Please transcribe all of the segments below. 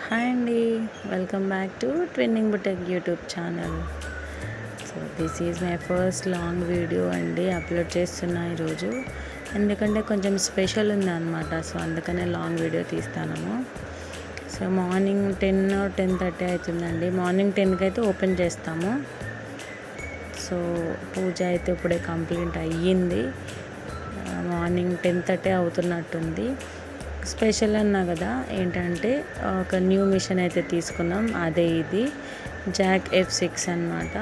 Hi అండి, welcome back to trending boutique YouTube channel. So this is my first long video అండి, upload చేస్తున్నా ఈరోజు. ఎందుకంటే కొంచెం స్పెషల్ ఉందన్నమాట, సో అందుకనే లాంగ్ వీడియో తీస్తాను. సో మార్నింగ్ 10-10:30 అవుతుందండి. మార్నింగ్ 10కి అయితే ఓపెన్ చేస్తాము. సో పూజ అయితే ఇప్పుడే కంప్లీట్ అయ్యింది. మార్నింగ్ 10:30 అవుతున్నట్టుంది. స్పెషల్ అన్నా కదా, ఏంటంటే ఒక న్యూ మిషన్ అయితే తీసుకున్నాం. అదే ఇది జాక్ F6 అన్నమాట.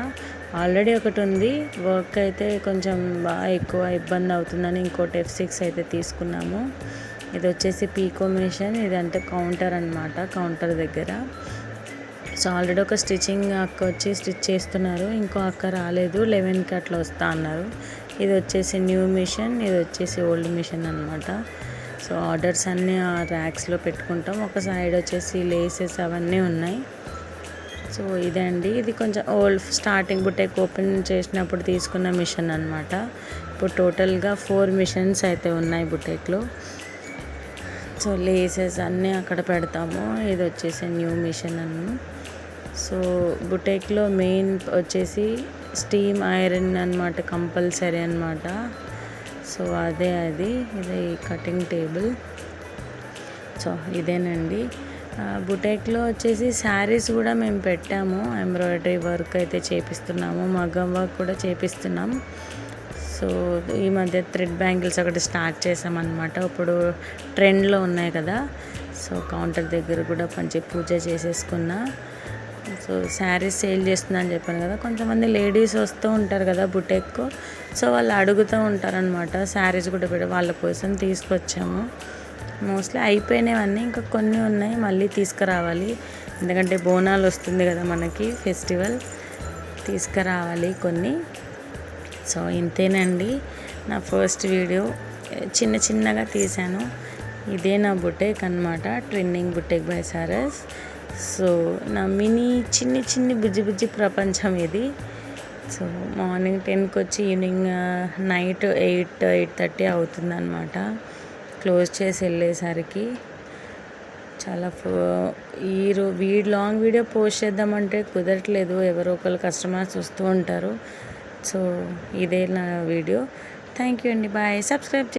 ఆల్రెడీ ఒకటి ఉంది, వర్క్ అయితే కొంచెం బాగా ఎక్కువ ఇబ్బంది అవుతుందని ఇంకోటి F6 అయితే తీసుకున్నాము. ఇది వచ్చేసి పీకో మిషన్, ఇదంటే కౌంటర్ అన్నమాట, కౌంటర్ దగ్గర. సో ఆల్రెడీ ఒక స్టిచ్చింగ్ అక్క వచ్చి స్టిచ్ చేస్తున్నారు, ఇంకో అక్క రాలేదు, 11కి అట్లా వస్తా అన్నారు. ఇది వచ్చేసి న్యూ మిషన్, ఇది వచ్చేసి ఓల్డ్ మిషన్ అన్నమాట. సో ఆర్డర్స్ అన్నీ ఆ ర్యాక్స్లో పెట్టుకుంటాం. ఒక సైడ్ వచ్చేసి లేసెస్ అవన్నీ ఉన్నాయి. సో ఇదండి, ఇది కొంచెం ఓల్డ్ స్టార్టింగ్ బుటెక్ ఓపెన్ చేసినప్పుడు తీసుకున్న మిషన్ అన్నమాట. ఇప్పుడు టోటల్గా 4 మిషన్స్ అయితే ఉన్నాయి బుటెక్లో. సో లేసెస్ అన్నీ అక్కడ పెడతాము. ఇది వచ్చేసి న్యూ మిషన్ అನ್ನು. సో బుటెక్లో మెయిన్ వచ్చేసి స్టీమ్ ఐరన్ అన్నమాట, కంపల్సరీ అన్నమాట. సో ఇది కటింగ్ టేబుల్. సో ఇదేనండి. బుటెక్లో వచ్చేసి శారీస్ కూడా మేము పెట్టాము, ఎంబ్రాయిడరీ వర్క్ అయితే చేపిస్తున్నాము, మగ్గం వర్క్ కూడా చేపిస్తున్నాం. సో ఈ మధ్య థ్రెడ్ బ్యాంగిల్స్ ఒకటి స్టార్ట్ చేసామన్నమాట, ఇప్పుడు ట్రెండ్లో ఉన్నాయి కదా. సో కౌంటర్ దగ్గర కూడా మంచి పూజ చేసేసుకున్నా. సో శారీస్ సేల్ చేస్తున్నా అని చెప్పాను కదా, కొంతమంది లేడీస్ వస్తూ ఉంటారు కదా బుటెక్. సో వాళ్ళు అడుగుతూ ఉంటారనమాట, శారీస్ కూడా వాళ్ళ కోసం తీసుకొచ్చాము. మోస్ట్లీ అయిపోయినవన్నీ, ఇంకా కొన్ని ఉన్నాయి, మళ్ళీ తీసుకురావాలి. ఎందుకంటే బోనాలు వస్తుంది కదా మనకి, ఫెస్టివల్, తీసుకురావాలి కొన్ని. సో ఇంతేనండి నా ఫస్ట్ వీడియో, చిన్నగా తీశాను. ఇదే నా బుటెక్ అన్నమాట, trending boutique by saris. So నా మినీ చిన్ని బుజ్జి ప్రపంచం ఇది. సో మార్నింగ్ 10కి వచ్చి ఈవినింగ్ నైట్ 8-8:30 అవుతుందన్నమాట క్లోజ్ చేసి వెళ్ళేసరికి. చాలా లాంగ్ వీడియో పోస్ట్ చేద్దామంటే కుదరట్లేదు, ఎవరో ఒకరు కస్టమర్స్ వస్తూ ఉంటారు. సో ఇదే నా వీడియో. థ్యాంక్ యూ అండి, బాయ్. సబ్స్క్రైబ్